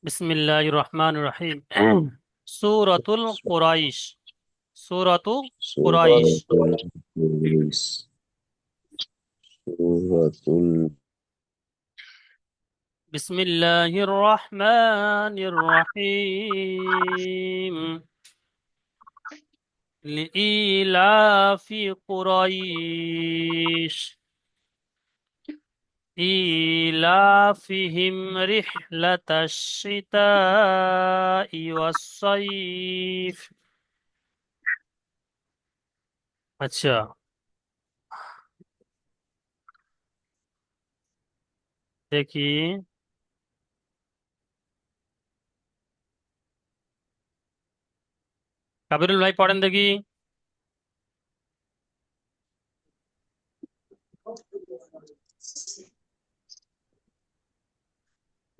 বিসমিল্লাহির রহমানির রহিম। সূরাতুল কুরাইশ। সূরাতু কুরাইশ। সূরাতুল কুরাইশ। সূরাতুল বিসমিল্লাহির রহমানির রহিম। লিইলাফি কুরাইশ ইলাফিহিম রিহলাতাশ শিতাই ওয়াস-সাইফ। আচ্ছা, দেখি কাবিরুল ভাই পড়েন দেখি।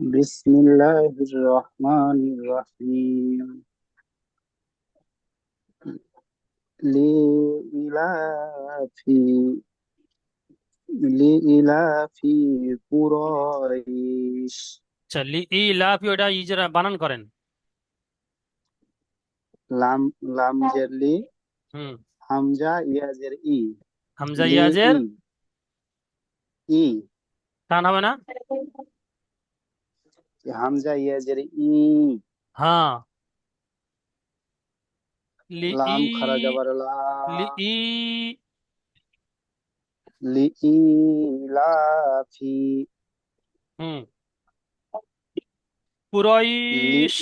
বিসমিল্লাহির রহমানির রহিম। লিইলাফি লিইলাফি কুরাইশ। আচ্ছা, লিইলাফি ওটা ইজরা বানান করেন। লাম লাম জের লি, হুম। হামজা ইয়াজের ই। হামজা লি ইয়াজের ই ই টান হবে না? হামজা ইয়াজের ই। হ্যাঁ। লি ই লাম খারা যাবার লা। লি ই লিইলাফি হুম। কুরাইশ।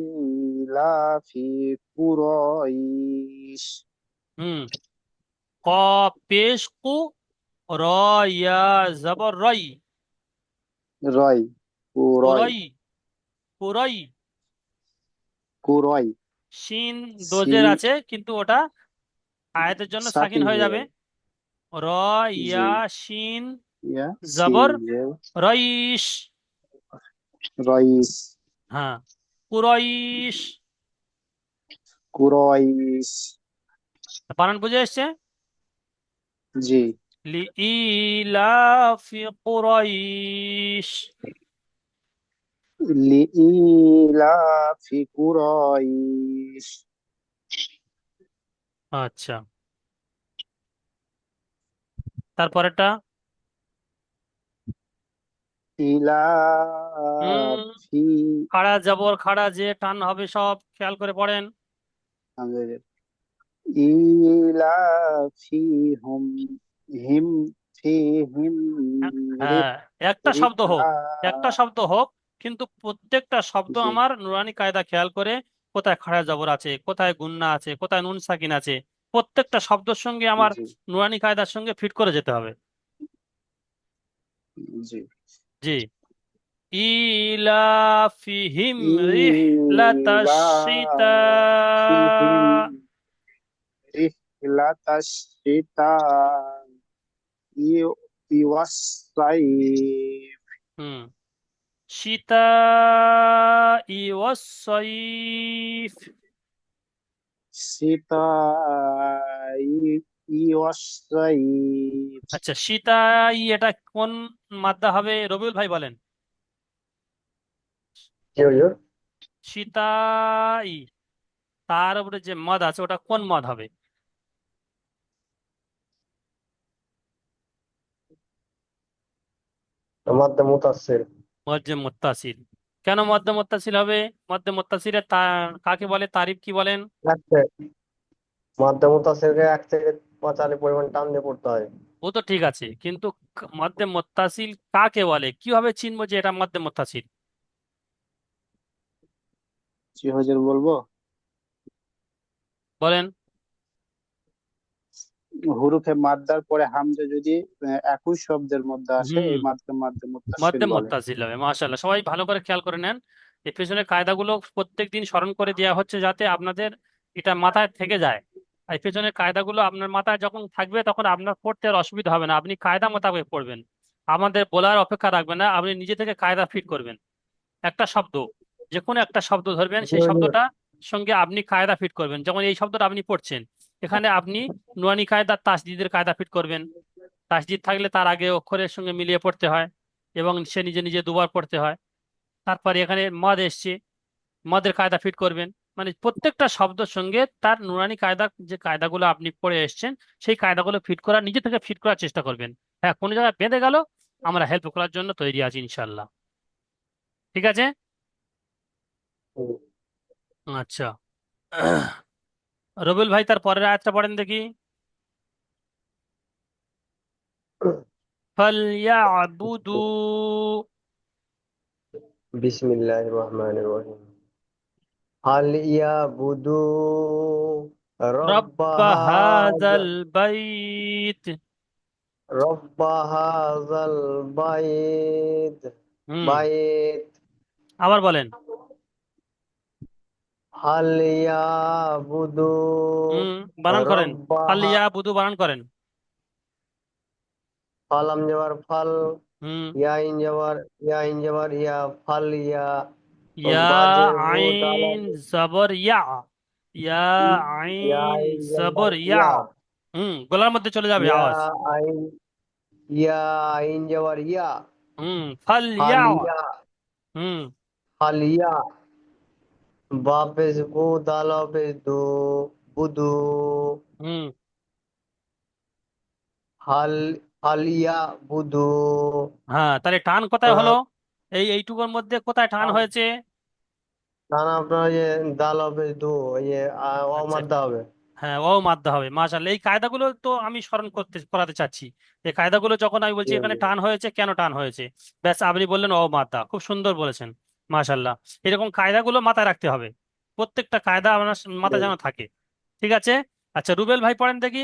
লিইলাফি কুরাইশ। হুম। কফ পেশ কু, র ইয়া জবর রই। রয় কুরয় কুরাই। কুরাই। কুরয়। শিন সিন দোজের আছে কিন্তু ওটা আয়াতের জন্য সাকিন সাকিন হয়ে হয়ে যাবে। যাবে। র জি। ইয়া শিন ইয়া সিন জবর যে রইশ। রইস। হ্যাঁ, কুরাইশ। কুরইশ। বানান বুঝে এসছে? জি। লিইলাফি কুরাইশ। লিইলাফি কুরইশ। আচ্ছা, তারপরেরটা। হুম। ইলাফি খাড়া জবর খাড়া যে টান হবে সব খেয়াল করে পড়েন। ইলাফি হুম হিম ফি হিম হ্যাঁ, একটা শব্দ হোক, রিহলা। একটা শব্দ হোক, কিন্তু প্রত্যেকটা শব্দ জি আমার নুরানি কায়দা খেয়াল করে কোথায় খাড়া জবর আছে, কোথায় গুন্না আছে, কোথায় নুন সাকিন আছে, প্রত্যেকটা শব্দের সঙ্গে আমার জি নুরানি কায়দার সঙ্গে ফিট করে যেতে হবে। জি। জি। ইলাফিহিম রিহলাতাশ শিতা। ইলাফিহিম রিহলাতাশ শিতা ওয়াস-সাইফ। হুম। শীতা ওয়াস-সাইফ। শিতা ওয়াস-সাইফ। আচ্ছা, সীতা এটা কোন মাদ্দা হবে রবিউল ভাই বলেন? কি হুজুর? সীতাই, তার উপরে যে মদ আছে ওটা কোন মদ হবে? মধ্যে মুতাসসির। মজ্জে মুত্তাসিল। কেন মধ্যে মুত্তাসিল হবে? মধ্যে মুত্তাসিলের কাকে বলে, তারিফ কি বলেন? আচ্ছা, মধ্যে মুতাসসিরকে এক থেকে পাঁচ আলিফ পরিমাণ টান দিয়ে পড়তে হয়। ও তো ঠিক আছে, কিন্তু মধ্যে মুত্তাসিল কাকে বলে, কিভাবে চিনবো যে এটা মধ্যে মুত্তাসিল? জি হুজুর বলবো। বলেন। হুরুফে মাদ্দার পরে হামজা যদি একই শব্দের মধ্যে আসে, হুম। এই মাদকে মাদ্দে মুত্তাসিল মধ্যে বলে। মুত্তাসিল হবে, মাশাআল্লাহ। সবাই ভালো করে খেয়াল করে নেন। এর পেছনে কায়দাগুলো প্রত্যেকদিন স্মরণ করে দেওয়া হচ্ছে যাতে আপনাদের এটা মাথায় থেকে যায়। আর এই পেছনে কায়দাগুলো আপনার মাথায় যখন থাকবে তখন আপনার পড়তে আর অসুবিধা হবে না, আপনি কায়দা মোতাবেক পড়বেন। আমাদের বলার অপেক্ষা রাখবেন না, আপনি নিজে থেকে কায়দা ফিট করবেন। একটা শব্দ, যে কোনো একটা শব্দ ধরবেন, জি সেই হুজুর। শব্দটা সঙ্গে আপনি কায়দা ফিট করবেন। যেমন এই শব্দটা আপনি পড়ছেন, এখানে আপনি নুয়ানি কায়দা তাসদিদের কায়দা ফিট করবেন। তাসদিদ থাকলে তার আগে অক্ষরের সঙ্গে মিলিয়ে পড়তে হয় এবং সে নিজে নিজে দুবার পড়তে হয়। তারপরে এখানে মদ এসছে, মদের কায়দা ফিট করবেন। মানে প্রত্যেকটা শব্দের সঙ্গে তার নুরানি কায়দা, যে কায়দাগুলো আপনি পড়ে এসেছেন সেই কায়দাগুলো ফিট করা, নিজে থেকে ফিট করার চেষ্টা করবেন। হ্যাঁ, কোনো জায়গায় বেঁধে গেল, আমরা হেল্প করার জন্য তৈরি আছি ইনশাল্লাহ। ঠিক আছে। হুম। আচ্ছা। রবিউল ভাই তার পরের আয়াতটা পড়েন দেখি। ফালইয়াবুদু। বিসমিল্লাহির রহমানির রহিম। হাল ইয়াবুদু রাব্বা রব্ব হাযা হাযাল বাইত। রাব্বা হাযাল বাইত। হুম, বাইত। আবার বলেন। হাল ইয়াবুদু হুম, বানান করেন। রাব্বা ফালইয়াবুদু বানান করেন। ফালাম যাবার ফাল, হুম। ইয়া ফাল ইয়া, ইয়া বাজের বু আইন দালাম, জবর ইয়া। ইয়া আইন আইন যাবার জবর ইয়া। ইয়া, গলার মধ্যে চলে যাবে ইয়া আওয়াজ। আইন, আইন যাবার ইয়া, ফাল ইয়া। ফালিয়া, হুম। ফালিয়া, বা পেশ বু দালা পেশ দু, বুদু, হুম। হাল, হালিয়া বুদু। হ্যাঁ, তাহলে টান কোথায় হলো? এইটুকুর মধ্যে কোথায় টান আহ, হয়েছে? না না, আপনার দালা পেশ দু, আচ্ছা। অমাদ্দা হবে। হ্যাঁ, ও মারতে হবে, মাশাআল্লাহ। এই কায়দাগুলো তো আমি স্মরণ করাতে চাচ্ছি। এই কায়দাগুলো যখন আমি বলছি জি, এখানে জি, টান হয়েছে, কেন টান হয়েছে, ব্যাস আপনি বললেন ও মাদ্দা, খুব সুন্দর বলেছেন। মাশাআল্লাহ। এরকম কায়দাগুলো মাথায় রাখতে হবে, প্রত্যেকটা কায়দা আপনার জি। মাথায় যেন থাকে। ঠিক আছে। আচ্ছা, রুবেল ভাই পড়েন দেখি,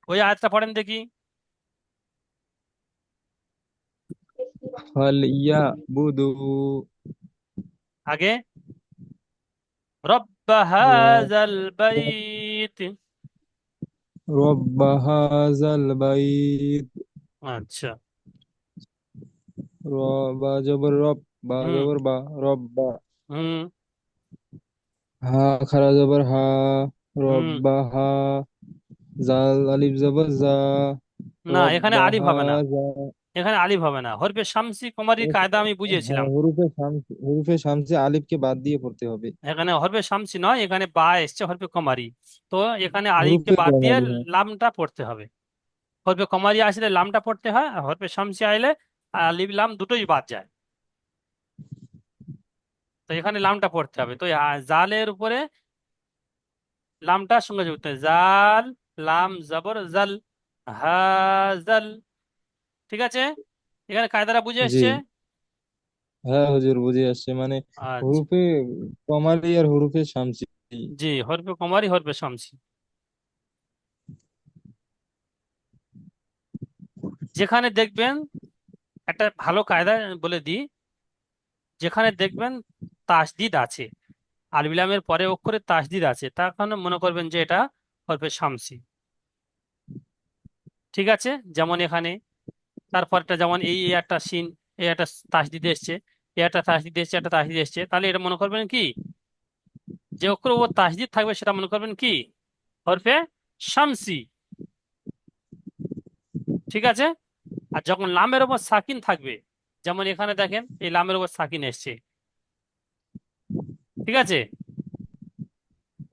ওই আয়াতটা পড়েন দেখি। ফালইয়াবুদু আগে রব্ব রব হাযাল বাইত। রব্ব হাযাল বাইত। আচ্ছা। র বা জবর রব, বা হুম। জবর বা, রব্বা। হুম। হা খারা জবর হা, হুম। রব্বা হা। জাল আলিফ জবর যা, না, এখানে রব্বা আলিফ হা হবে না। যা। এখানে আলিফ হবে না, হরফে শামসি কুমারীর কায়দা আমি হ্যাঁ, বুঝিয়েছিলাম। হুরুফে শামসে আলিফকে বাদ দিয়ে পড়তে হবে। এখানে হরফে শামসি নয়, এখানে বা এসছে হরফে কমারি। তো এখানে আলিফকে হুরুফে বাদ দিয়ে কমারি, হ্যাঁ। লামটা পড়তে হবে। হরফে কমারি আসলে লামটা পড়তে হয়, আর হরফে শামসি আইলে আলিফ লাম দুটোই বাদ যায়। তো এখানে লামটা পড়তে হবে। তো জালের উপরে লামটার সঙ্গে যুক্ত হয়। জাল, লাম জবর জাল, হাজাল। ঠিক আছে। এখানে কায়দাটা বুঝে জি, এসছে। হ্যাঁ হুজুর, বুঝে আসছে। মানে আচ্ছা। হুরুফে কমারি আর হুরুফে শামসি। জি, হরফে কমারি হরফে শামসি। যেখানে দেখবেন, একটা ভালো কায়দা বলে দিই, যেখানে দেখবেন তাসদিদ আছে, আলিফ লামের পরে অক্ষরে তাসদিদ আছে, তখন মনে করবেন যে এটা হরফে শামসি। ঠিক আছে। যেমন এখানে তারপরটা, যেমন এই একটা সিন, এই একটা তাসদিদ এসছে, এই একটা তাসদিদ এসছে, একটা তাসদিদ এসছে, তাহলে এটা মনে করবেন কি, যে অক্ষরে ও তাসদিদ থাকবে সেটা মনে করবেন কি হরফে শামসি। ঠিক আছে। আর যখন লামের ওপর সাকিন থাকবে, যেমন এখানে দেখেন এই লামের ওপর সাকিন এসছে, ঠিক আছে,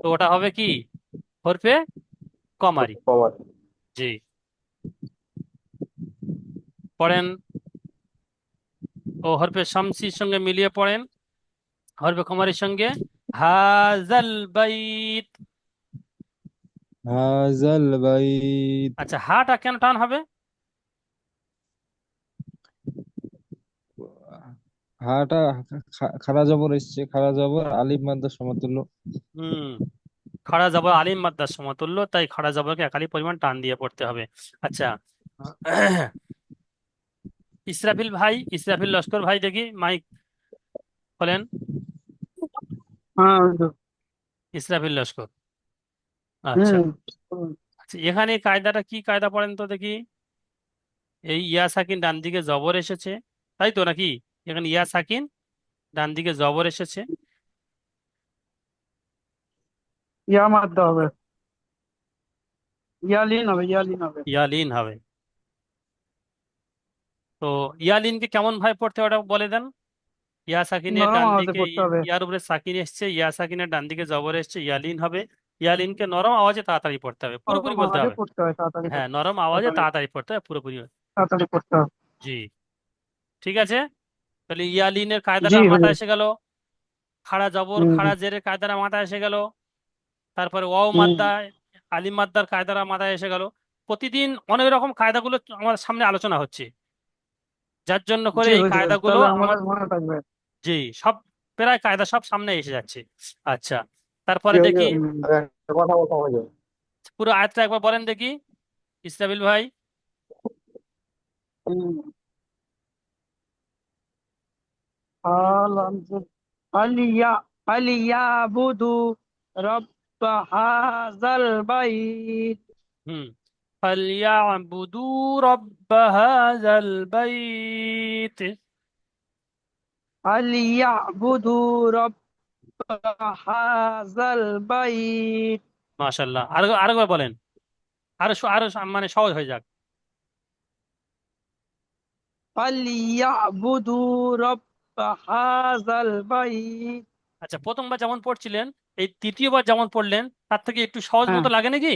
তো ওটা হবে কি হরফে কমারি। কমার। জি। পড়েন, ও হরফে শামসির সঙ্গে মিলিয়ে পড়েন, হরফে কমারির সঙ্গে। হাজাল বাইত। হাজাল বাইত। আচ্ছা, হাটা কেন টান হবে? হাটা খারা জবর এসছে, খারা জবর আলিফ মাদ্দার সমতুল্য। হুম। খাড়া জবর আলিম মাদ্দার সমতুল্য, তাই খাড়া জবরকে একালি পরিমাণ টান দিয়ে পড়তে হবে। আচ্ছা। ইসরাফিল ভাই, ইসরাফিল লস্কর ভাই দেখি মাইক বলেন। হ্যাঁ হুজুর। ইসরাফিল লস্কর। আচ্ছা। হুম। আচ্ছা, এখানে কায়দাটা কি কায়দা পড়েন তো দেখি। এই ইয়া সাকিন ডান দিকে জবর এসেছে, তাই তো নাকি? এখানে ইয়া সাকিন ডান দিকে জবর এসেছে। ইয়া মারতে হবে, ইয়ালিন হবে, ইয়ালিন হবে। ইয়ালিন হবে। তো ইয়ালিনকে কেমন ভাবে পড়তে হয় ওটা বলে দেন। ইয়া সাকিনের নরম ডান আওয়াজে দিকে পড়তে হবে। ইয়ার উপরে সাকিন এসছে, ইয়া সাকিনের ডান দিকে জবর এসছে, ইয়ালিন হবে। ইয়ালিনকে নরম আওয়াজে তাড়াতাড়ি পড়তে হবে, পুরোপুরি নরম বলতে আওয়াজে হবে। পড়তে হয়, তাড়াতাড়ি হ্যাঁ, পড়তে নরম আওয়াজে তাড়াতাড়ি তাড়াতাড়ি পড়তে হবে, পুরোপুরি। তাড়াতাড়ি পড়তে হবে। জি, ঠিক আছে। তাহলে ইয়ালিনের জি কায়দাটা হুজুর। মাথায় এসে গেল। খাড়া জবর হুম খাড়া জেরের কায়দাটা মাথায় এসে গেল। তারপরে ওয়াও হুম। মাদ্দা, আলিম মাদ্দার কায়দাটা মাথায় এসে গেল। প্রতিদিন অনেক রকম কায়দাগুলো আমার সামনে আলোচনা হচ্ছে, যার জন্য করে জি এই হুজুর, কায়দাগুলো তাহলে আমার, আমাদের মনে থাকবে। জি, সব প্রায় কায়দা সব সামনে এসে যাচ্ছে। আচ্ছা, তারপরে কি দেখি হুজুর, হুম আমি একটা কথা বলতাম হুজুর। পুরো আয়াতটা একবার বলেন দেখি, ইসরাবিল ভাই। হুম। ফালিয়া ফালিয়াবুদু রব্ব হাযাল বাইত। হুম, ফালইয়াবুদু রাব্ব হাযাল বাইত। ফালিয়াবুদু রব্ব হাযাল বাইত। মাশাআল্লাহ, আরেকবার বলেন, আরো মানে সহজ হয়ে যাক। ফালিয়াবুদু রব্ব হাযাল বাইত। আচ্ছা, প্রথমবার যেমন পড়ছিলেন, এই তৃতীয়বার যেমন পড়লেন তার থেকে একটু সহজ হ্যাঁ মতো লাগে নাকি?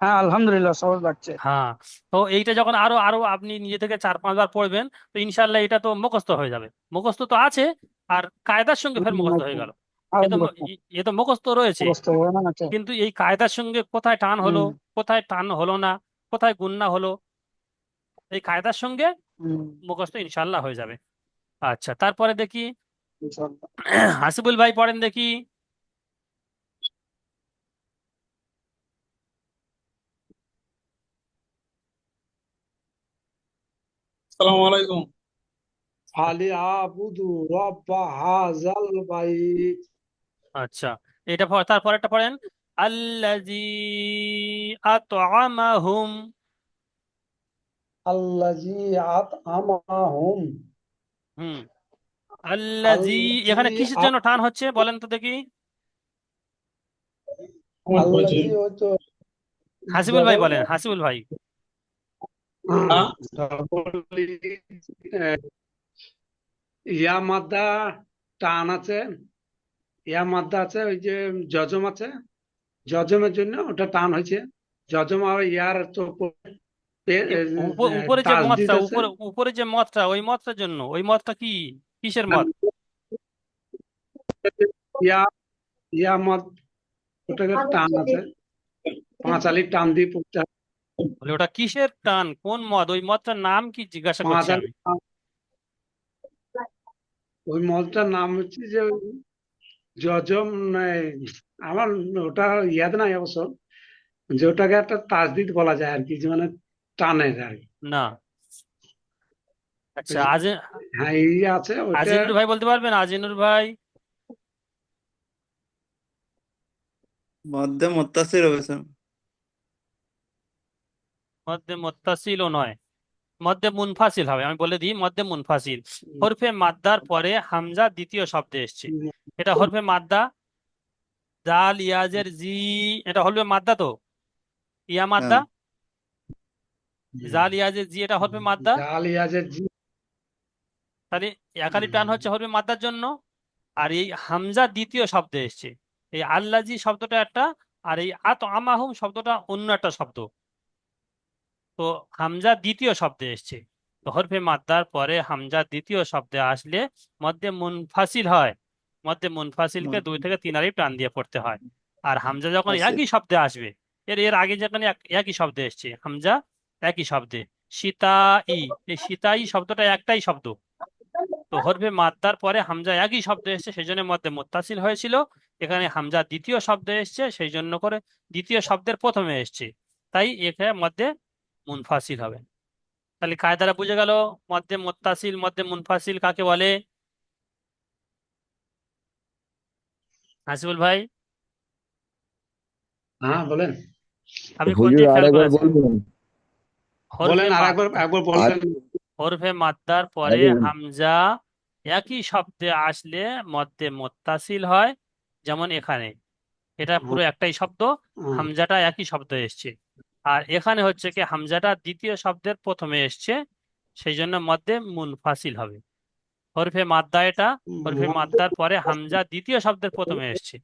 হ্যাঁ, আলহামদুলিল্লাহ সহজ লাগছে। হ্যাঁ। তো এইটা যখন আরো আরো আপনি নিজে থেকে 4-5 বার পড়বেন, তো ইনশাল্লাহ এটা তো মুখস্থ হয়ে যাবে। মুখস্থ তো আছে, আর কায়দার সঙ্গে ফের মুখস্থ হয়ে আচ্ছা। গেল। আর এ তো বলতো, এ তো মুখস্থ রয়েছে, অবস্থা হবে না আচ্ছা। কিন্তু এই কায়দার সঙ্গে কোথায় টান হলো, হুম কোথায় টান হলো না, কোথায় গুণনা হলো, এই কায়দার সঙ্গে হুম। মুখস্থ ইনশাল্লাহ হয়ে যাবে। আচ্ছা, তারপরে দেখি ইনশাআল্লাহ। হাসিবুল ভাই পড়েন দেখি। আসসালামু আলাইকুম। ফালিয়াবুদু রব্বা হাযাল বাইত। আচ্ছা, এটা তারপর একটা পড়েন, আল্লাজি আতআমাহুম। আল্লাযী আত'আমাহুম। হুম, আল্লাজি, আল্লাযী এখানে কিসের জন্য টান হচ্ছে বলেন তো দেখি? আমার বলছি আল্লাযী হয়তো হাসিবুল ভাই জবর। বলেন, হাসিবুল ভাই। হ্যাঁ, তারপরে আহ, ইয়া মাদ্দা টান আছে, ইয়া মাদ্দা আছে, ওই যে জজম আছে, জজমের জন্য ওটা টান হয়েছে। জজম আর ইয়ার তো উপরে যে তাসদিদ মতটা, আছে। উপরে যে মতটা, ওই মতটার জন্য, ওই মতটা কি, কিসের মত? ইয়া ইয়া মাদ, ওটাকে টান আছে, পাঁচ আলির টান দিয়ে পড়তে হয়। বলে ওটা কিসের টান, কোন মত, ওই মতটার নাম কি জিজ্ঞাসা পাঁচ করছি আমি। আলির টান। ওই মদটার নাম হচ্ছে যে জজম নাই, আমার ওটা ইয়াদ নাই অবশ্য, যে ওটাকে একটা তাসদিদ বলা যায় আর কি, যে মানে টানের আর কি। না। আচ্ছা, ওই- হ্যাঁ, এই আছে ওটা। আজিনুর ভাই বলতে পারবেন, আজিনুর ভাই? মধ্যে মুত্তাসিল হবে স্যার। মধ্যে মুত্তাসিলও নয়, মধ্যে মুনফাসিল হবে। আমি বলে দিই, মধ্যে মুনফাসিল। হরফে মাদ্দার পরে হামজা দ্বিতীয় শব্দে এসছে। এটা হরফে মাদ্দা, জাল ইয়াজের জি, এটা হরফে মাদ্দা তো, ইয়া মাদ্দা, হ্যাঁ জাল ইয়াজের জি, এটা হরফে মাদ্দা। জাল ইয়াজের জি। তাহলে একালি টান হচ্ছে হরফে মাদ্দার জন্য। আর এই হামজা দ্বিতীয় শব্দে এসছে। এই আল্লাজি শব্দটা একটা, আর এই আত আমাহুম শব্দটা অন্য একটা শব্দ। তো হামজা দ্বিতীয় শব্দে এসছে। তো হরফে মাদ্দার পরে হামজা দ্বিতীয় শব্দে আসলে মধ্যে মুনফাসিল হয়। মধ্যে মুনফাসিলকে 2 থেকে 3 আলিফ টান দিয়ে পড়তে হয়। আর হামজা যখন মুত্তাসিল। একই শব্দে আসবে, এর এর আগে যখন একই শব্দে এসছে হামজা, একই শব্দে সীতাই, এই সীতাই শব্দটা একটাই শব্দ। তো হরফে মাদ্দার পরে হামজা একই শব্দ এসেছে, সেই জন্য মধ্যে মুত্তাসিল হয়েছিল। এখানে হামজা দ্বিতীয় শব্দ এসছে, সেই জন্য করে দ্বিতীয় শব্দের প্রথমে এসছে, তাই এখানে মধ্যে মুনফাসিল হবে। তাহলে কায়দাটা বুঝে গেল, মধ্যে মুত্তাসিল মধ্যে মুনফাসিল কাকে বলে? হাসিবুল ভাই, হ্যাঁ বলেন, আপনি হুজুর কোনটি খেয়াল আরেকবার করেছেন? বলবেন? হরফে বলেন আর একবার মাদ্দা, একবার বলেন। হরফে মাদ্দার পরে আরেকবার বলুন। হামজা একই শব্দে আসলে মধ্যে মুত্তাসিল হয়। যেমন এখানে এটা পুরো একটাই শব্দ, হ্যাঁ, হামজাটা একই শব্দ এসছে। আর এখানে হচ্ছে কি হামজাটা দ্বিতীয় শব্দের প্রথমে এসছে, সেই জন্য মধ্যে মুনফাসিল হবে। হরফে মাদ্দা এটা, হরফে মধ্যে মাদ্দার পরে হামজা দ্বিতীয় শব্দের প্রথমে এসছে,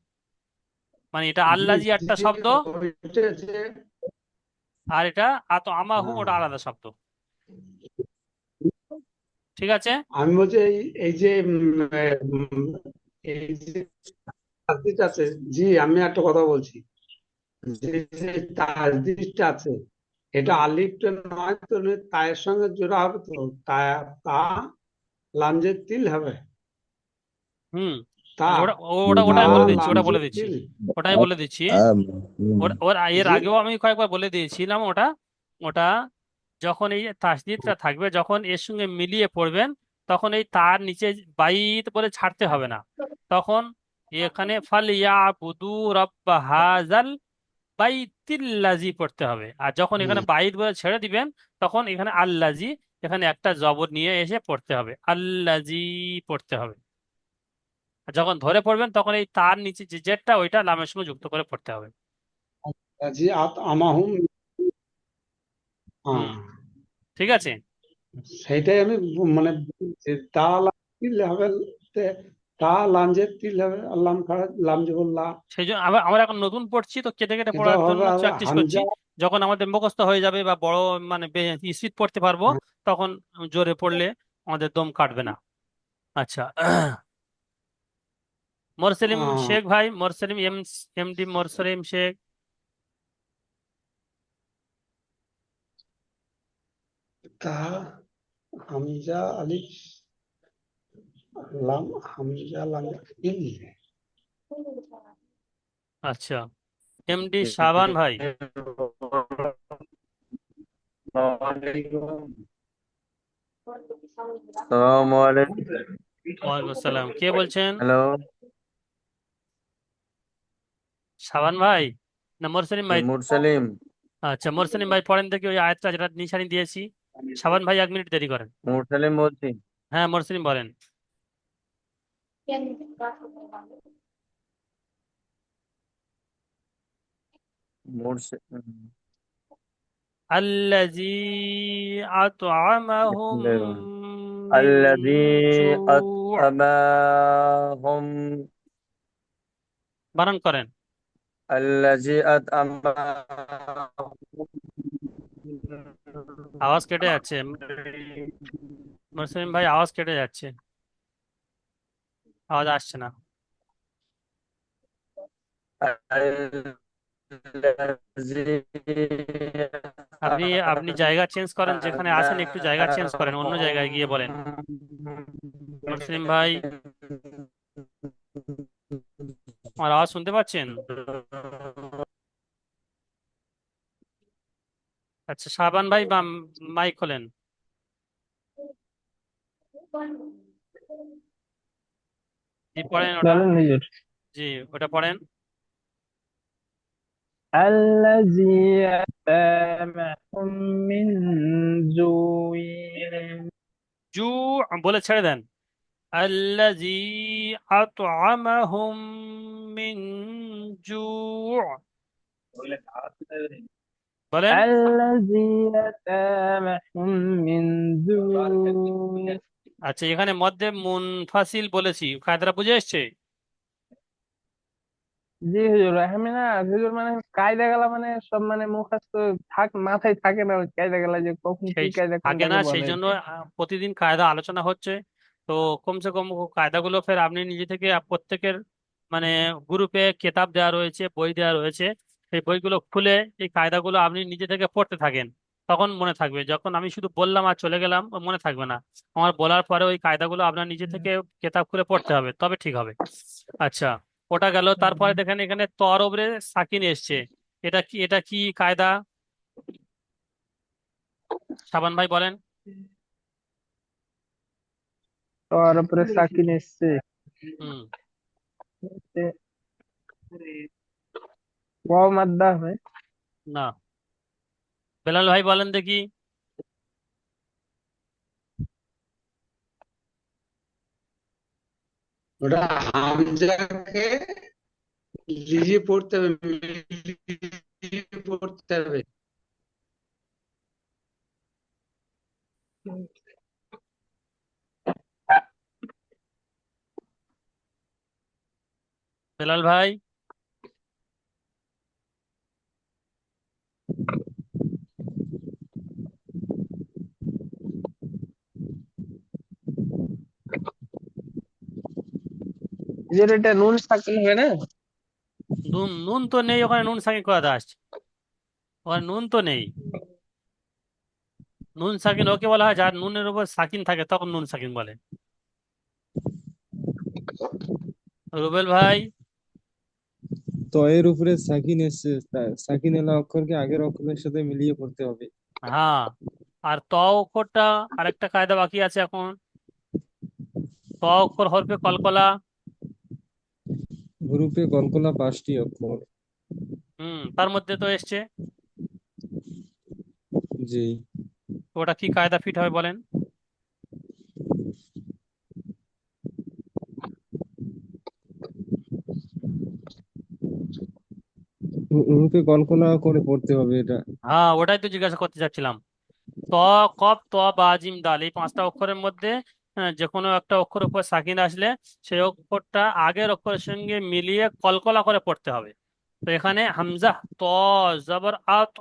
মানে এটা জি আল্লাজি একটা জি শব্দ, ওইটা যে আর এটা আত আমাহুম হ্যাঁ, ওটা আলাদা শব্দ। ঠিক আছে। আমি বলছি এই যে এই যে তাসদিদ আছে, জি আমি একটা কথা বলছি, যে যে তাসদিদটা আছে এটা আলিফটা নয় তো, তায়ের সঙ্গে জোড়া হবে তো, তা তা লামজের তিল হবে, হুম। তা তা ওটাই বলে দিচ্ছি, ওটা বলে লামজের দিচ্ছি, তিল। ওটাই বলে দিচ্ছি। ওর ওর এর জি আগেও আমি কয়েকবার বলে দিয়েছিলাম ওটা। ওটা যখন এই তাসদিদটা থাকবে, যখন এর সঙ্গে মিলিয়ে পড়বেন, তখন এই তার নিচে বাইত বলে ছাড়তে হবে না। তখন এখানে ফালইয়াবুদু রাব্বা হাযাল বাইতিল্লাজি পড়তে হবে। আর যখন এখানে হুম, বাইত বলে ছেড়ে দিবেন, তখন এখানে আল্লাজি, এখানে একটা জবর নিয়ে এসে পড়তে হবে, আল্লাজি পড়তে হবে। আর যখন ধরে পড়বেন, তখন এই তার নিচে যে জেরটা, ওইটা লামের সঙ্গে যুক্ত করে পড়তে হবে। জি আমাহুম, হুম। হ্যাঁ, ঠিক আছে। সেইটাই আমি মানে বলছি, তা লামজের তিল হবে, তে- তা লামজের তিল হবে, আল্লাহ খাড়া লামজবুল্লাহ, সেই জন্য আমরা এখন নতুন পড়ছি, তো কেটে কেটে এটা পড়ার হবে জন্য আর প্র্যাকটিস করছি। হামজা। যখন আমাদের মুখস্থ হয়ে যাবে বা বড় মানে স্পিড পড়তে পারবো, তখন জোরে পড়লে আমাদের দম কাটবে না। আচ্ছা। মোরসেলিম আহ, শেখ ভাই, মোরসেলিম এমডি মোরসেলিম শেখ। তা হামজা আলিফ লাম, হামজা লাম ইল। আচ্ছা, এমডি শাবান ভাই। আসসালামু আলাইকুম। ওয়ালাইকুম আসসালাম, কে বলছেন? হ্যালো, শাবান ভাই না মোরসেলিম ভাই? মুরসালিম। আচ্ছা, মোরসেলিম ভাই পড়েন দেখি ওই আয়াতটা যেটা নিশানি দিয়েছি। শাবান ভাই 1 মিনিট দেরি করেন। মুরসালিম বলছি। হ্যাঁ, মোরসেলিম বলেন। মুরস- الذي أطعمهم من الذي جوع। أطعمهم বানান করেন। الذي أطعمهم আওয়াজ কেটে যাচ্ছে মুসলিম ভাই, আওয়াজ কেটে যাচ্ছে, আওয়াজ আসছে না। الذي আপনি আপনি জায়গা চেঞ্জ করেন, যেখানে আছেন একটু জায়গা চেঞ্জ করেন, অন্য জায়গায় গিয়ে বলেন। মুসলিম ভাই, আমার আওয়াজ শুনতে পাচ্ছেন? আচ্ছা, শাবান ভাই বা মাইক খোলেন। জি পড়েন ওটা। বলেন হুজুর। জি, ওটা পড়েন। الذي أطعمهم من جوع। জু বলে ছেড়ে দেন। الذي أطعمهم من جوع বলেন। الذي أطعمهم من جوع। আচ্ছা, এখানে মধ্যে মুনফাসিল বলেছি, কায়দাটা বুঝে এসছে? জি হুজুর, আমি না হুজুর মানে কায়দা গেলা মানে সব মানে মুখস্থ মাথায় থাকে না ওই কায়দা গেলা যে কখন কি সেই কায়দা থাকে কোনটাকে না, সেই বলে আর জন্য কি। প্রতিদিন কায়দা আলোচনা হচ্ছে। তো কমসে কম ও কায়দাগুলো ফের আপনি নিজে থেকে প্রত্যেকের মানে গ্রুপে কেতাব দেওয়া রয়েছে, বই দেওয়া রয়েছে, সেই বইগুলো খুলে এই কায়দাগুলো আপনি নিজে থেকে পড়তে থাকেন। তখন মনে থাকবে। যখন আমি শুধু বললাম আর চলে গেলাম, ও মনে থাকবে না। আমার বলার পরে ওই কায়দাগুলো আপনার নিজে থেকে কেতাব খুলে পড়তে হবে, তবে ঠিক হবে। আচ্ছা, ওটা গেল। তারপরে দেখেন এখানে তর ওপরে সাকিন এসছে। এটা কি কায়দা? সাবান ভাই বলেন। তার উপরে সাকিন এসছে, হুম। ওয়াও মাদ্দা হয়। না, বেলাল ভাই বলেন দেখি। ওটা হামজাকে লিয়ে পড়তে হবে, মিলিয়ে পড়তে হবে। বেলাল ভাই, হুজুর এটা নুন থাকতে হবে না? নুন নুন তো নেই ওখানে, নুন সাকিন কোথা আসছে? ওখানে নুন তো নেই। নুন সাকিন ওকে বলা হয় যার নুনের উপর সাকিন থাকে, তখন নুন সাকিন বলে। রুবেল ভাই, ত এর উপরে সাকিন এসছে, সাকিন এলা অক্ষরকে আগের অক্ষরের সাথে মিলিয়ে পড়তে হবে। হ্যাঁ, আর ত অক্ষরটা আরেকটা কায়দা বাকি আছে এখন। ত অক্ষর হরফে কলকলা। হুরুফে কলকলা 5টি অক্ষর। তার মধ্যে তো এসছে। জি। তো ওটা কি কায়দা ফিট হবে বলেন? হুরুফে কলকলা করে পড়তে হবে এটা। হ্যাঁ, ওটাই তো জিজ্ঞাসা করতে চাচ্ছিলাম। ত, কফ, ত, বা, জিম, দাল, এই পাঁচটা অক্ষরের মধ্যে যে কোনো একটা অক্ষর উপর সাকিন আসলে সেই অক্ষরটা আগের অক্ষরের সঙ্গে মিলিয়ে কলকলা করে পড়তে হবে। তো এখানে হামজা ত, জবর আত,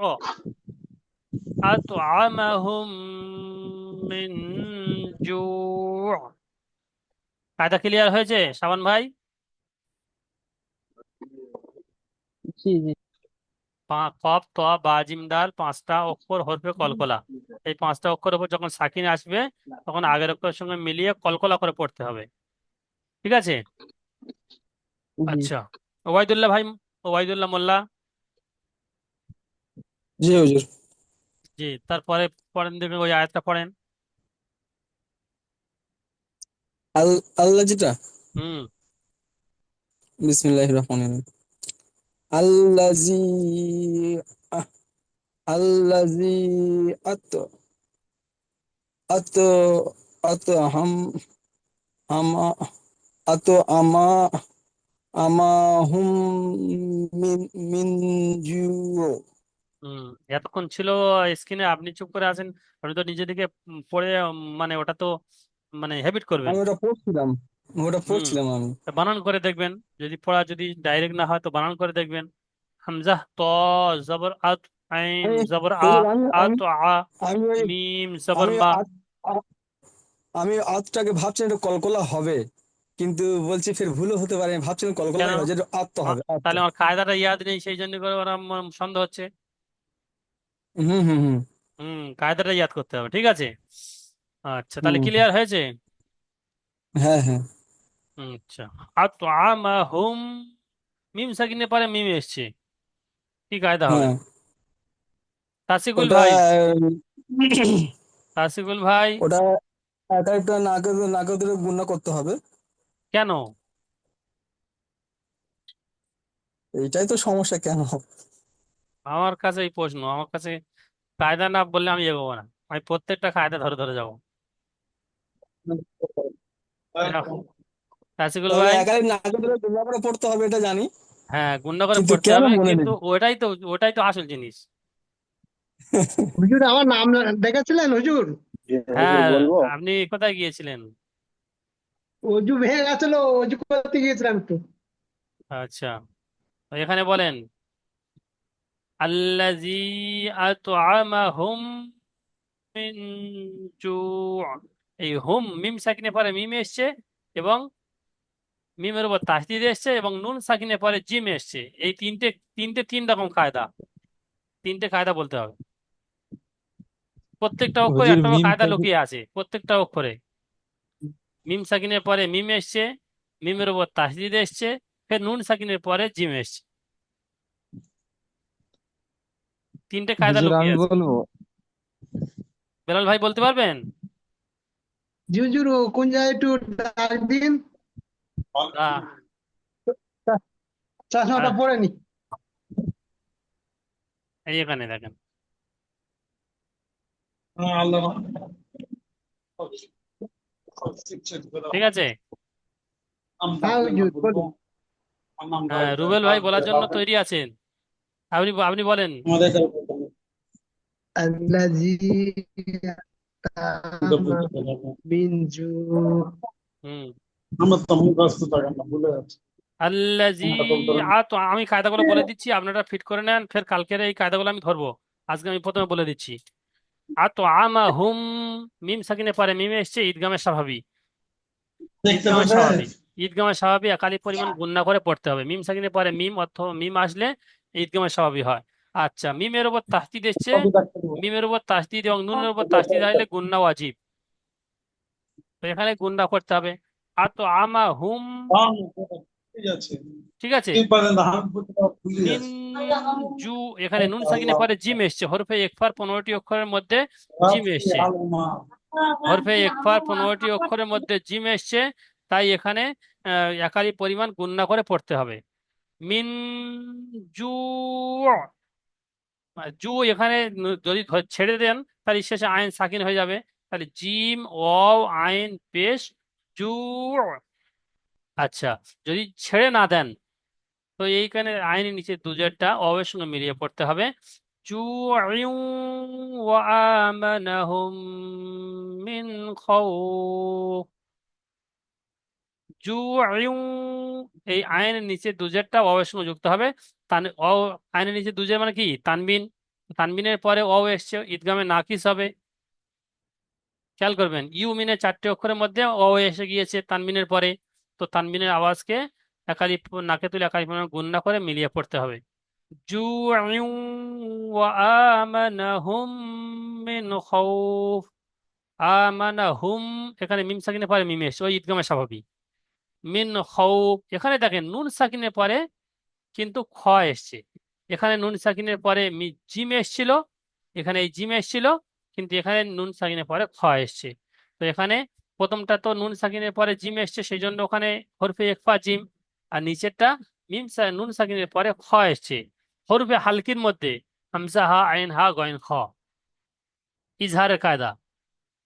আতআমাহুম মিন জু। কায়দা ক্লিয়ার হয়েছে শাবান ভাই? জি জি। কফ, ত, বা, জিম, দাল, পাঁচটা অক্ষর হরফে কলকলা। এই পাঁচটা অক্ষরের উপর যখন সাকিন আসবে তখন আগের অক্ষরের সঙ্গে মিলিয়ে কলকলা করে পড়তে হবে। ঠিক আছে? জি আচ্ছা, ওবায়দুল্লাহ ভাই, ওবায়দুল্লাহ মোল্লা। জি হুজুর। জি, তারপরে পড়েন দেখে ওই আয়াতটা পড়েন। আল্লাহ যেটা, হুম। বিসমিল্লাহির রহমানির রহিম। আল্লাজি আহ, আল্লাজি আত আত আত হাম আমা আত আমা আমাহুম মিন মিন জু। হুম, এতক্ষণ ছিল স্ক্রিনে, আপনি চুপ করে আছেন। আপনি তো নিজে থেকে পড়ে মানে ওটা তো মানে হ্যাবিট করবেন। আমি হুম, ওটা পড়ছিলাম আমি। তা বানান করে দেখবেন। যদি পড়া যদি ডাইরেক্ট না হয় তো বানান করে দেখবেন। হামজা ত, জবর আত, আইন আমি জবর আ, হুজুর, আমি আমি আত আ, আমি ওই মিম জবর আমি মা। আমি আতটাকে ভাবছিলাম এটা কলকলা হবে, কিন্তু বলছি ফের ভুলও হতে পারে, আমি ভাবছিলাম কেন? কলকলাই হবে, যেটা আত্ম হবে আত্ম। তাহলে আমার কায়দাটা ইয়াদ নেই, সেই জন্য করে ওরা সন্দেহ হচ্ছে। হুম হুম হুম কায়দাটা ইয়াদ করতে হবে, ঠিক আছে? আচ্ছা, তাহলে হুম। ক্লিয়ার হয়েছে? হ্যাঁ হ্যাঁ আচ্ছা, আতআমাহুম, মিম সাকিনের পরে মিম এসছে, কি কায়দা হবে? হ্যাঁ। তাসিকুল ওটা ভাই, তাসিকুল ভাই। ওটা এক একটা নাকে নাকে ধরে গুণনা করতে হবে। কেন? এইটাই তো সমস্যা কেন। আমার কাছে এই প্রশ্ন, আমার কাছে কায়দা না বললে আমি এগোবো না। আমি প্রত্যেকটা কায়দা ধরে ধরে যাবো। দেখো, তাসিকুল তবে ভাই, একাই নাকে ধরে গুণনা করে পড়তে হবে এটা জানি, হ্যাঁ গুণনা করে কিন্তু পড়তে কেন হবে, মনে কিন্তু নেই। ওটাই তো আসল জিনিস। হুজুর আমার নাম দেখেছিলেন হুজুর? জি হুজুর হ্যাঁ, বলবো। আপনি কোথায় গিয়েছিলেন? অজু ভেঙে গেছিল, অজু করতে গিয়েছিলাম একটু। আচ্ছা, তো এখানে বলেন আল্লাযী আতআমাহুম মিন জু'। এই হুম মিম সাকিনের পরে মিম এসছে, এবং মিমের উপর তাসদিদ এসছে, এবং নুন সাকিনের পরে জিম এসছে। এই তিনটে তিনটে তিন রকম কায়দা, তিনটে কায়দা বলতে হবে। প্রত্যেকটা অক্ষরে হুজুর একটা করে মিম কায়দা সাকিন। লুকিয়ে আছে, প্রত্যেকটা অক্ষরে। মিম সাকিনের পরে মিম এসছে, মিমের উপর তাসদিদ এসছে, ফের নুন সাকিনের পরে জিম এসছে। তিনটে কায়দা হুজুর লুকিয়ে আমি আছে। বলবো। বেলাল ভাই বলতে পারবেন? জি হুজুর, ও কোন জায়গায় একটু ডাক দিন। আহ, চশমাটা আহ, পরে নি। এই এখানে দেখেন। আল্লাহ ঠিক আছে? হ্যাঁ হুজুর বলুন। হ্যাঁ, রুবেল ভাই বলার জন্য তৈরি আছেন? আপনি আপনি বলেন। আমাদের আল্লাজি বিনজু। হুম। আমরা তো মুখস্থ থাকেন না, ভুলে যাচ্ছি। আল্লাজি আমি কায়দাগুলো বলে দিচ্ছি, আপনারা ফিট করে নেন, ফের কালকের এই কায়দাগুলো আমি ধরবো। আজকে আমি প্রথমে বলে দিচ্ছি। আতো আমা হুম, মিম সাকিনে পরে মিমে এসছে ঈদগামের স্বাভাবিক। দেখতে ঈদগামের পাবে স্বাভাবিক, ঈদগামের স্বাভাবিক একালি পরিমাণ গুণনা করে পড়তে হবে। মিম সাকিনে পরে মিম অথবা মিম আসলে ঈদগামের স্বাভাবিক হয়। আচ্ছা, মিমের উপর তাসদিদ এসছে, কপি রাখতে দেবো মিমের উপর তাসদিদ এবং নুনের উপর তাসদিদ আসলে গুণনা ওয়াজিব, তো এখানে গুণনা করতে হবে। আতো আমা হুম, হ্যাঁ ঠিক আছে ঠিক আছে। তুই পারেন না আমি ভুলে মিন যাচ্ছি জু, এখানে নুন সাকিনে পরে জিম এসছে, হরফে ইকফার 15টি অক্ষরের মধ্যে জিম রাত্রি এসছে। আলো মা হরফে ইকফার 15টি অক্ষরের মধ্যে জিম এসছে, তাই এখানে একালি পরিমাণ গুণনা করে পড়তে হবে। মিন জু, জু এখানে যদি ছেড়ে দেন তাহলে শেষে আইন সাকিন হয়ে যাবে, তাহলে জিম ওয়াও আইন পেশ জু। আচ্ছা, যদি ছেড়ে না দেন তো এইখানে আইনের নিচে দুজেরটা অবের সঙ্গে মিলিয়ে পড়তে হবে। জু ওয়া আমানাহুম মিন খাউফ। জু, এই আইনের নিচে দুজেরটা অবের সঙ্গে যুক্ত হবে। তান অ, আইনের নিচে দুজের মানে কি তানবিন, তানবিনের পরে অ এসছে, ঈদগামে নাকিস হবে। খেয়াল করবেন মিনের 4টে অক্ষরের মধ্যে অ এসে গিয়েছে তানবিনের পরে, তো তানবিনের আওয়াজকে একালি নাকে তুলে একালি পরিমাণ গুণনা করে মিলিয়ে পড়তে হবে। জু ওয়া আমানাহুম মিন খাউফ। আমানাহুম, এখানে মিম সাকিনের পরে মিম এসছে, ওই ঈদগামে স্বাভাবিক। মিন খাউফ, এখানে দেখেন নুন সাকিনের পরে কিন্তু খ এসছে, এখানে নুন সাকিনের পরে জিম এসছিল, এখানে এই জিম এসছিল, কিন্তু এখানে নুন সাকিনের পরে খ এসছে। তো এখানে প্রথমটা তো নুন সাকিনের পরে জিম এসছে, সেই জন্য ওখানে হরফে একফা জিম, আর নিচেরটা নুন সাকিনের পরে খ এসছে। হরফে হালকির মধ্যে হামজা হা আইন হা গয়েন খ, ইজহারের কায়দা।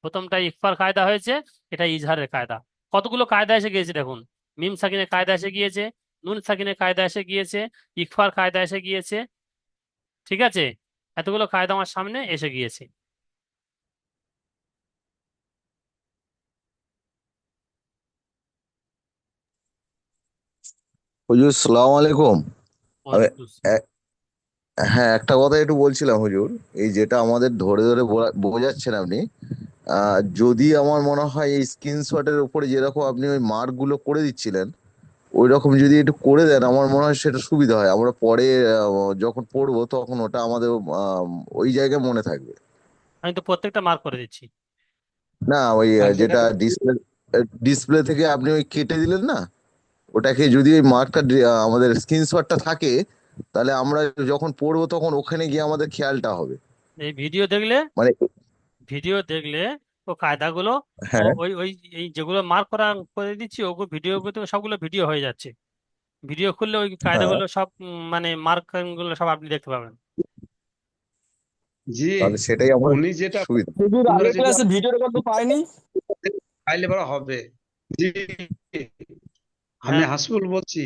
প্রথমটা ইকফার কায়দা হয়েছে, এটা ইজহারের কায়দা। কতগুলো কায়দা এসে গিয়েছে দেখুন, মিম সাকিনের কায়দা এসে গিয়েছে, নুন সাকিনের কায়দা এসে গিয়েছে, ইকফার কায়দা এসে গিয়েছে, ঠিক আছে। এতগুলো কায়দা আমার সামনে এসে গিয়েছে। হুজুর সালাম আলাইকুম। আমি ওয়ালাইকুম আসসালাম। এ- হ্যাঁ, একটা কথা একটু বলছিলাম হুজুর, এই যেটা আমাদের ধরে ধরে বোঝাচ্ছেন আপনি, যদি আমার মনে হয় এই স্ক্রিনশটের উপরে যেরকম আপনি ওই মার্ক গুলো করে দিচ্ছিলেন ওই রকম যদি একটু করে দেন আমার মনে হয় সেটা সুবিধা হয়, আমরা পরে যখন পড়বো তখন ওটা আমাদের ওই জায়গায় মনে থাকবে। আমি তো প্রত্যেকটা মার্ক করে দিচ্ছি। না ওই আর যেটা যেটা ডিসপ্লে ডিসপ্লে থেকে আপনি ওই কেটে দিলেন না, ওটাকে যদি ওই মার্কটা আমাদের স্ক্রিনশটটা থাকে তাহলে আমরা যখন পড়বো তখন ওখানে গিয়ে আমাদের খেয়ালটা হবে। এই ভিডিও দেখলে, মানে ভিডিও দেখলে ও কায়দাগুলো, ও হ্যাঁ, ওই ওই এই যেগুলো মার্ক করা করে দিচ্ছি ওগুলো ভিডিও, সবগুলো ভিডিও হয়ে যাচ্ছে। ভিডিও খুললে ওই হ্যাঁ, কায়দাগুলো সব মানে মার্ক গুলো সব আপনি দেখতে পাবেন। জি, তাহলে সেটাই আমার উনি যেটা সুবিধা। হুজুর আমরা আগের যদি ক্লাসে ভিডিও রেকর্ড তো পাইনি। ফাইলে ভরা হবে। জি, আমি হ্যাঁ, হাসিবুল বলছি।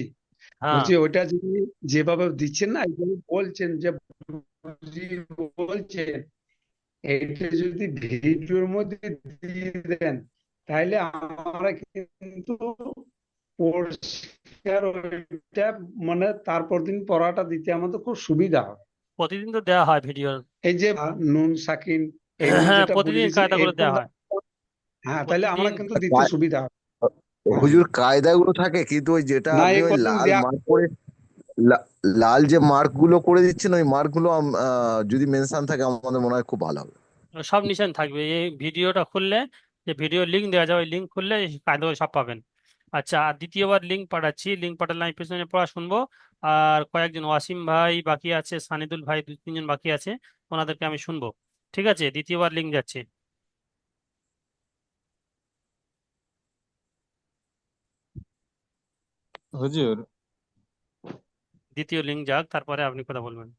হ্যাঁ, বলছি ওইটা যদি যেভাবে দিচ্ছেন না, এইভাবে বলছেন যে বলছেন, এটা যদি ভিডিওর মধ্যে দিয়ে দেন তাহলে আমরা কিন্তু পরিষ্কার ওইটা মানে তারপর দিন পড়াটা দিতে আমাদের খুব সুবিধা হবে। প্রতিদিন তো দেওয়া হয় ভিডিও। এই যে নুন সাকিন এগুলো হ্যাঁ, যেটা বলে প্রতিদিন দিয়েছেন কায়দাগুলো এরপর দেওয়া হয় হ্যাঁ, তাহলে আমরা প্রতিদিন। কিন্তু দিতে সুবিধা হবে। হ্যাঁ, হুজুর কায়দাগুলো থাকে কিন্তু ওই যেটা না আপনি এ ওই কদিন লাল দেয়া মার্ক করে লাল যে মার্ক গুলো করে দিচ্ছেন ওই মার্ক গুলো যদি মেনশন থাকে আমাদের মনে হয় খুব ভালো হবে। সব নিশান থাকবে এই ভিডিওটা খুললে, যে ভিডিও লিঙ্ক দেওয়া যাবে, ওই লিঙ্ক খুললে এই কায়দাগুলো সব পাবেন। আচ্ছা, আর দ্বিতীয়বার লিঙ্ক পাঠাচ্ছি, লিঙ্ক পাঠালে আমি পেছনে পড়া শুনবো। আর কয়েকজন ওয়াসিম ভাই বাকি আছে, সানিদুল ভাই 2-3 জন বাকি আছে, ওনাদেরকে আমি শুনবো। ঠিক আছে, দ্বিতীয়বার লিঙ্ক যাচ্ছে। হুজুর দ্বিতীয় লিঙ্ক যাক, তারপরে আপনি কথা বলবেন।